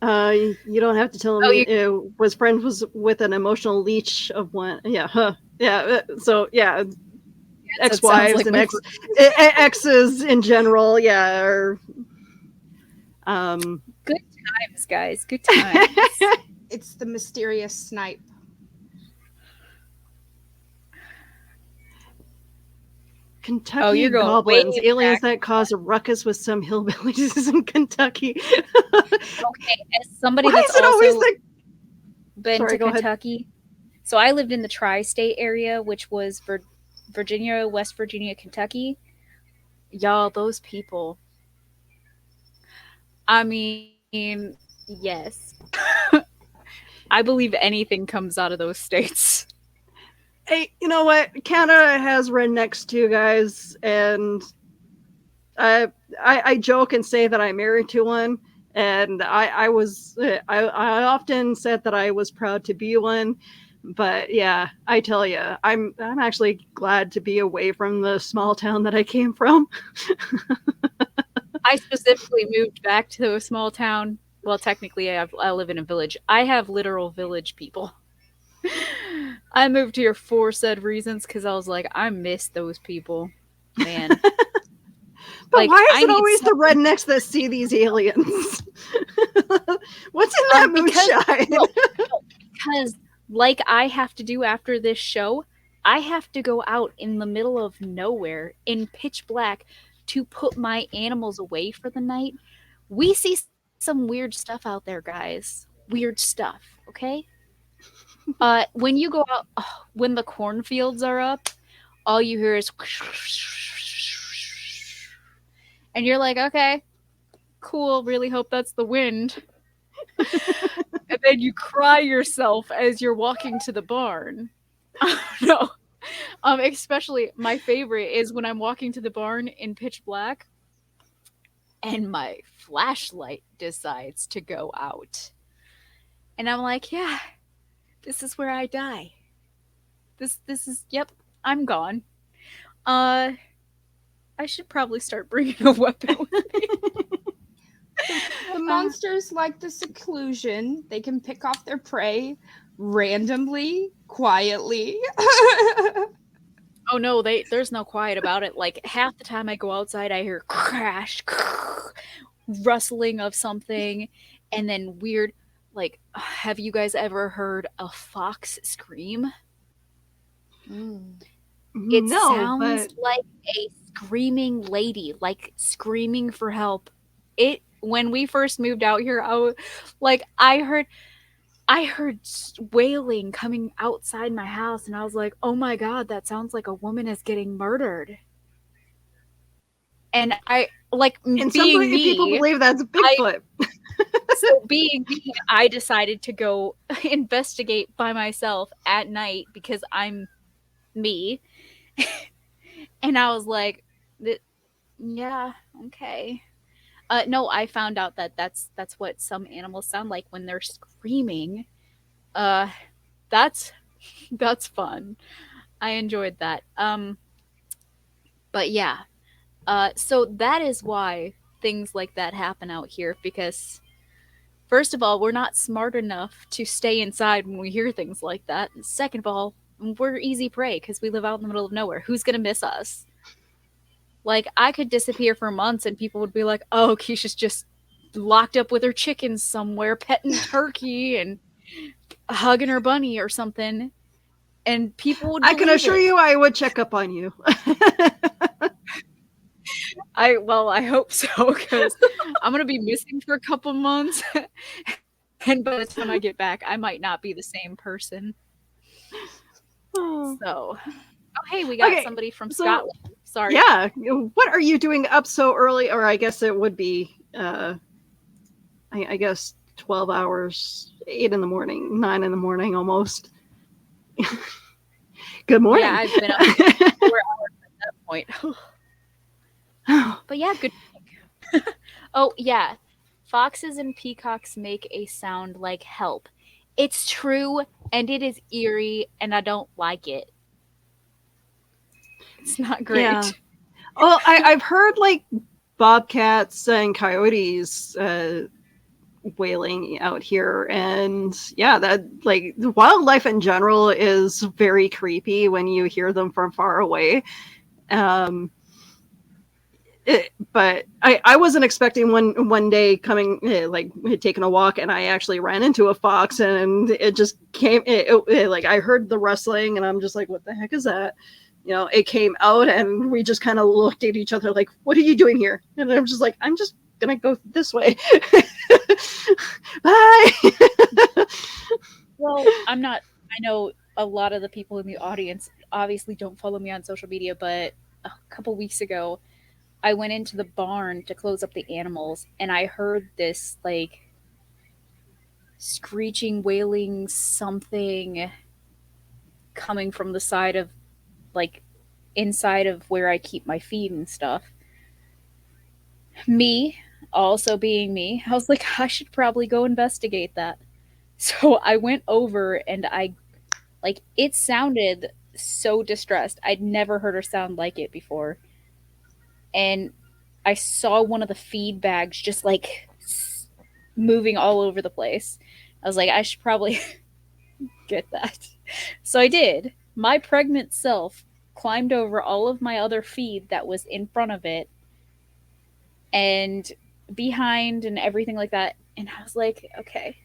You don't have to tell me. Was friends with an emotional leech of one? Yeah, yeah. So yeah, ex-wives and exes in general. Yeah, or good times, guys. Good times. It's the mysterious snipe. Kentucky goblins, aliens that cause a ruckus with some hillbillies in Kentucky. Okay, as somebody that's also been to Kentucky, ahead. So I lived in the tri-state area, which was Virginia, West Virginia, Kentucky. Y'all, those people. I mean, yes. I believe anything comes out of those states. Hey, you know what? Canada has rednecks too, guys, and I joke and say that I'm married to one, and I often said that I was proud to be one, but yeah, I tell you, I'm actually glad to be away from the small town that I came from. I specifically moved back to a small town. Well, technically, I live in a village. I have literal village people. I moved here for said reasons because I was like, I miss those people, man. But like, why is it always the rednecks that see these aliens? What's in that moonshine? Because, like I have to do after this show, I have to go out in the middle of nowhere in pitch black to put my animals away for the night. We see some weird stuff out there, guys. Weird stuff, okay? When you go out, when the cornfields are up, all you hear is and you're like, okay, cool, really hope that's the wind. And then you cry yourself as you're walking to the barn. No. Especially my favorite is when I'm walking to the barn in pitch black and my flashlight decides to go out. And I'm like, yeah, this is where I die. This is yep, I'm gone. I should probably start bringing a weapon with me. The monsters like the seclusion. They can pick off their prey randomly, quietly. Oh no, there's no quiet about it. Like half the time I go outside, I hear crash, rustling of something, and then weird. Like, have you guys ever heard a fox scream? It No, sounds but like a screaming lady, like screaming for help. It when we first moved out here, I heard wailing coming outside my house, and I was like, "Oh my god, that sounds like a woman is getting murdered." And I like and being some people me. believe that's Bigfoot. So being me, I decided to go investigate by myself at night because I'm me. And I was like, yeah, okay. No, I found out that that's what some animals sound like when they're screaming. Uh, that's that's fun. I enjoyed that. But yeah. So that is why things like that happen out here because first of all, we're not smart enough to stay inside when we hear things like that. And second of all, we're easy prey because we live out in the middle of nowhere. Who's gonna miss us? Like, I could disappear for months and people would be like, oh, Keisha's just locked up with her chickens somewhere, petting turkey and hugging her bunny or something. And people would I can believe assure it. you I would check up on you. I hope so because I'm gonna be missing for a couple months, and by the time I get back, I might not be the same person. Oh. So, oh hey, we got Okay, somebody from so- Scotland. Sorry. Yeah, what are you doing up so early? Or I guess it would be, I guess 12 hours, 8 in the morning, 9 in the morning almost. Good morning. Yeah, I've been up 4 hours at that point. But yeah, good. Oh yeah, foxes and peacocks make a sound like help. It's true, and it is eerie, and I don't like it. It's not great. Yeah. Well, I've heard like bobcats and coyotes wailing out here, and yeah, that like wildlife in general is very creepy when you hear them from far away. But I wasn't expecting one day coming like taking a walk and I actually ran into a fox and it just came like I heard the rustling and I'm just like, what the heck is that? You know, it came out and we just kind of looked at each other like, what are you doing here? And I'm just like, I'm just gonna go this way. Bye. Well, I'm not. I know a lot of the people in the audience obviously don't follow me on social media, but a couple weeks ago, I went into the barn to close up the animals, and I heard this like screeching, wailing something coming from the side of like inside of where I keep my feed and stuff. Me, also being me, I was like, I should probably go investigate that. So I went over and I like it sounded so distressed. I'd never heard her sound like it before. And I saw one of the feed bags just like moving all over the place. I was like, I should probably get that. So I did. My pregnant self climbed over all of my other feed that was in front of it and behind and everything like that. And I was like, okay.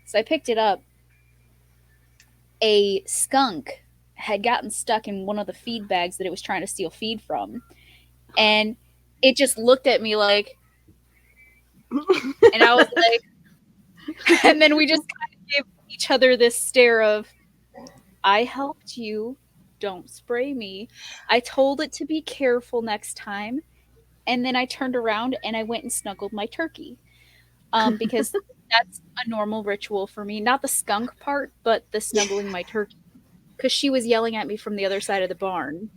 So I picked it up. A skunk had gotten stuck in one of the feed bags that it was trying to steal feed from. And it just looked at me like, and I was like, and then we just kind of gave each other this stare of, I helped you. Don't spray me. I told it to be careful next time. And then I turned around and I went and snuggled my turkey. Because That's a normal ritual for me. Not the skunk part, but the snuggling my turkey. Because she was yelling at me from the other side of the barn.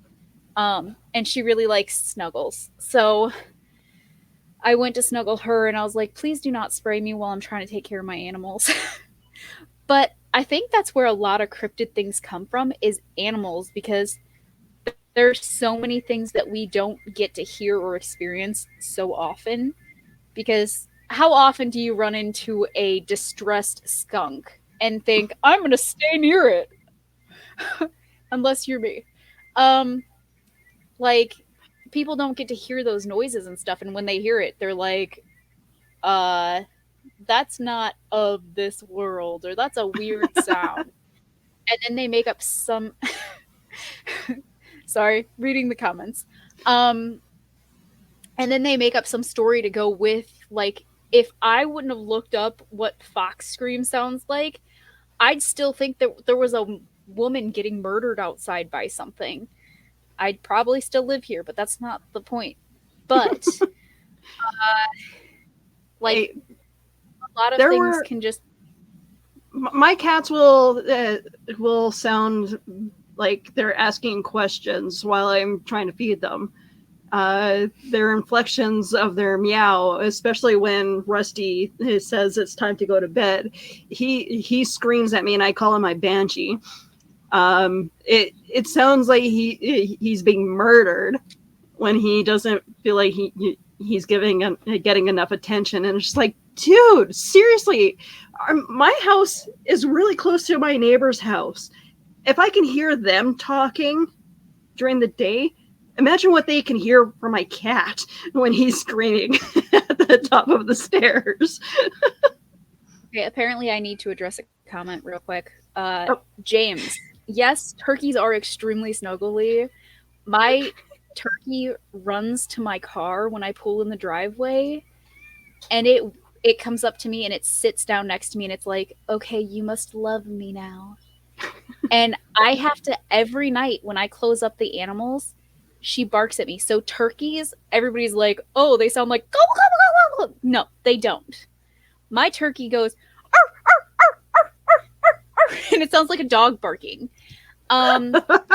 And she really likes snuggles. So I went to snuggle her and I was like, please do not spray me while I'm trying to take care of my animals. But I think that's where a lot of cryptid things come from is animals, because there's so many things that we don't get to hear or experience so often. Because how often do you run into a distressed skunk and think, I'm going to stay near it? Unless you're me. Like, people don't get to hear those noises and stuff, and when they hear it, they're like, that's not of this world, or that's a weird sound. And then they make up some sorry, reading the comments. And then they make up some story to go with, like, if I wouldn't have looked up what fox scream sounds like, I'd still think that there was a woman getting murdered outside by something. I'd probably still live here, but that's not the point. But like, Hey, a lot of there things were- can just My cats will sound like they're asking questions while I'm trying to feed them. Their inflections of their meow, especially when Rusty says it's time to go to bed, he screams at me, and I call him my banshee. It sounds like he's being murdered when he doesn't feel like he's getting enough attention, and it's just like, dude, seriously, my house is really close to my neighbor's house. If I can hear them talking during the day, imagine what they can hear from my cat when he's screaming at the top of the stairs. Okay, apparently I need to address a comment real quick. James, yes, turkeys are extremely snuggly. My turkey runs to my car when I pull in the driveway, and it comes up to me and it sits down next to me and it's like, okay, you must love me now. And I have to, every night when I close up the animals, she barks at me. So turkeys, everybody's like, oh, they sound like, go, go, go, go, go. No, they don't. My turkey goes, arr, arr, arr, arr, arr, arr, arr, and it sounds like a dog barking.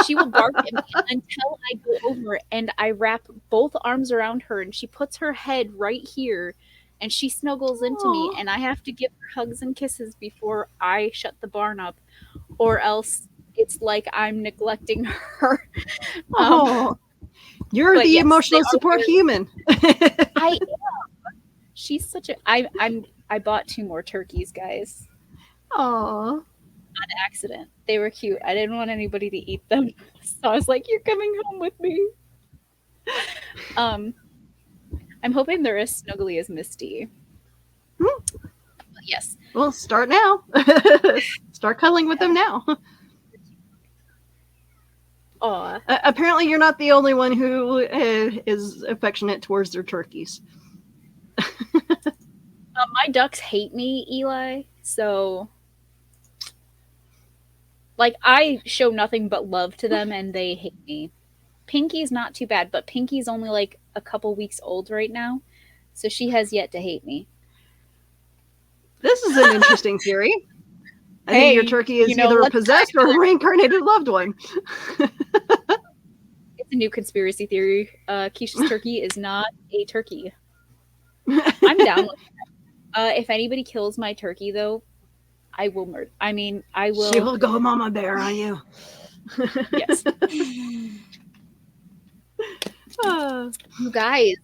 She will bark at me until I go over and I wrap both arms around her and she puts her head right here and she snuggles into me, and I have to give her hugs and kisses before I shut the barn up, or else it's like I'm neglecting her. Oh, you're the yes, emotional support human. I am. She's such a. I bought 2 more turkeys, guys. Aw. On accident. They were cute. I didn't want anybody to eat them, so I was like, "You're coming home with me." I'm hoping they're as snuggly as Misty. But yes. Well, start now. Start cuddling with them now. Aw. Apparently, you're not the only one who is affectionate towards their turkeys. My ducks hate me, Eli. So, like, I show nothing but love to them, and they hate me. Pinky's not too bad, but Pinky's only like a couple weeks old right now, so she has yet to hate me. This is an interesting theory. I think your turkey is either possessed or a reincarnated loved one. It's a new conspiracy theory. Keisha's turkey is not a turkey. I'm down with that. If anybody kills my turkey, though, I will murder. I mean, I will. She will go mama bear on you. Yes. You guys,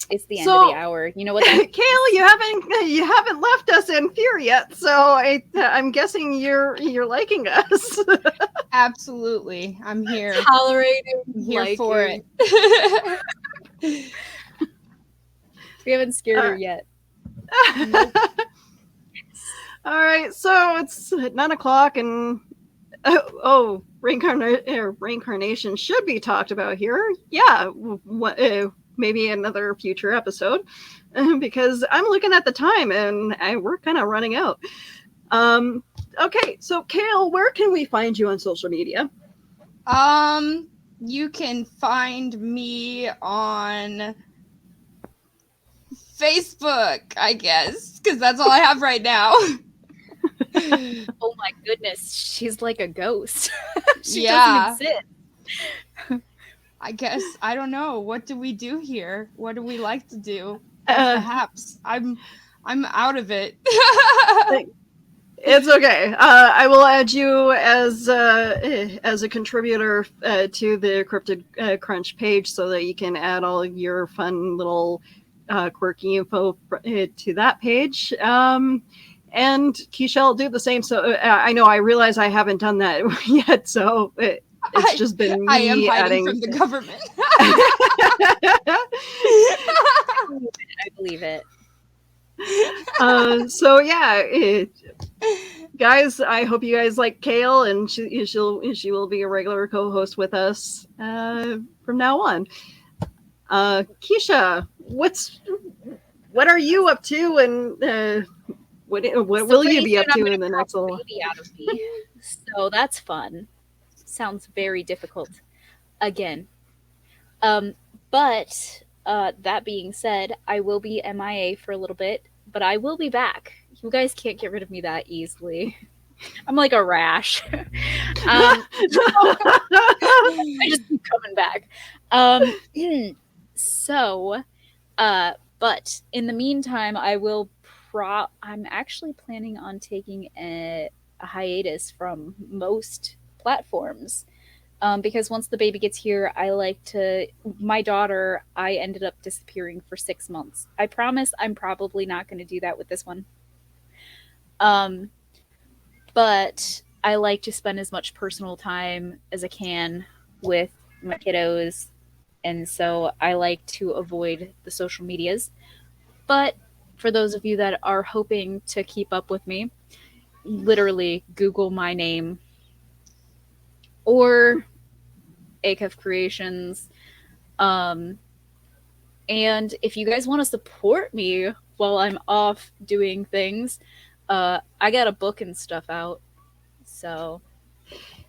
it's the end of the hour. You know what? Kale, you haven't left us in fear yet, so I'm guessing you're liking us. Absolutely, I'm here. Tolerating, I'm here for it. We haven't scared her yet. Nope. All right, so it's 9:00, and reincarnation should be talked about here. Yeah, maybe another future episode, because I'm looking at the time and we're kind of running out. Okay, so Kale, where can we find you on social media? You can find me on Facebook, I guess, because that's all I have right now. Oh my goodness, she's like a ghost. She Yeah. doesn't exist. I guess I don't know. What do we do here? What do we like to do? Perhaps I'm out of it. it's okay. I will add you as a contributor to the Cryptid Crunch page so that you can add all your fun little quirky info to that page. And Keisha will do the same. So I know I realize I haven't done that yet. So it's just been me I am hiding adding from the government. I believe it. So yeah, guys, I hope you guys like Kale, and she will be a regular co-host with us from now on. Keisha, what are you up to, and what will you be up to in the next little? Baby out of me. So that's fun. Sounds very difficult. Again, but that being said, I will be MIA for a little bit, but I will be back. You guys can't get rid of me that easily. I'm like a rash. I just keep coming back. But in the meantime, I will. I'm actually planning on taking a hiatus from most platforms. Because once the baby gets here, I like to. My daughter, I ended up disappearing for 6 months. I promise I'm probably not going to do that with this one. But I like to spend as much personal time as I can with my kiddos. And so I like to avoid the social medias. But for those of you that are hoping to keep up with me, literally Google my name or ACF Creations. And if you guys want to support me while I'm off doing things, I got a book and stuff out. So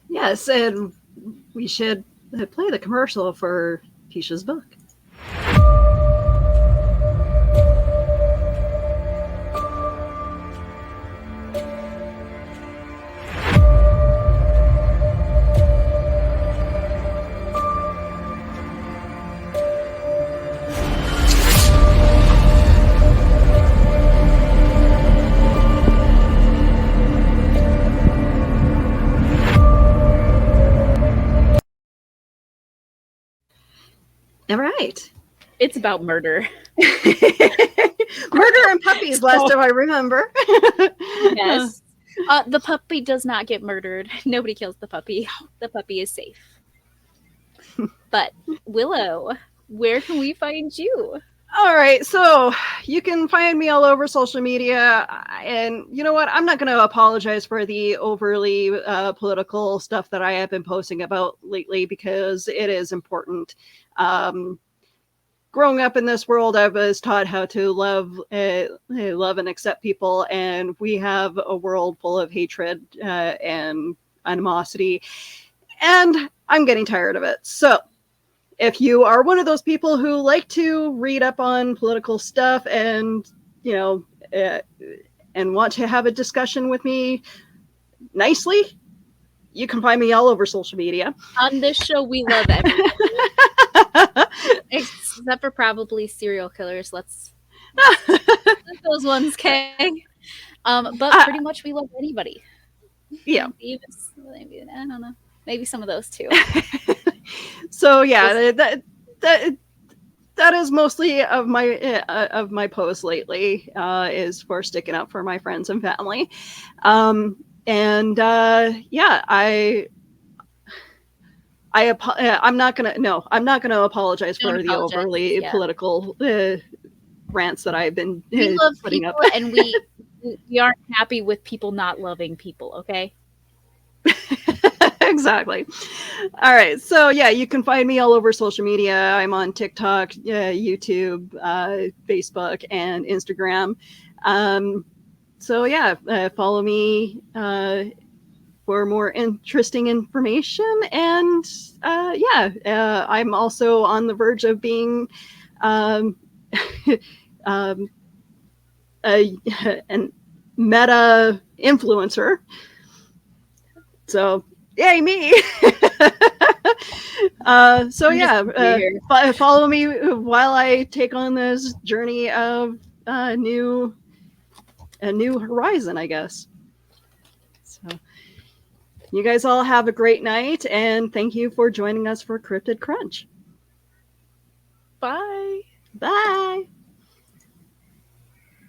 Yes, and we should play the commercial for Keisha's book. All right. it's about murder. Murder and puppies, last time I remember. Yes. The puppy does not get murdered. Nobody kills the puppy. The puppy is safe. But Willow, where can we find you? All right, so you can find me all over social media, and you know what? I'm not going to apologize for the overly political stuff that I have been posting about lately because it is important. Growing up in this world, I was taught how to love and accept people, and we have a world full of hatred and animosity, and I'm getting tired of it. So if you are one of those people who like to read up on political stuff and, you know, and want to have a discussion with me nicely, you can find me all over social media. On this show, we love everybody. Except for probably serial killers. Let's let those ones, okay? But pretty much we love anybody. Yeah. Maybe, I don't know. Maybe some of those too. So yeah, that is mostly of my posts lately, is for sticking up for my friends and family, and yeah, I'm not gonna apologize for the overly political rants that I've been we love putting people, up, and we aren't happy with people not loving people. Okay. Exactly. All right. So yeah, you can find me all over social media. I'm on TikTok, YouTube, Facebook, and Instagram. So yeah, follow me for more interesting information. And yeah, I'm also on the verge of being an meta influencer. So yay me. So yeah, follow me while I take on this journey of a new horizon, I guess. So you guys all have a great night, and thank you for joining us for Cryptid Crunch. Bye. Bye.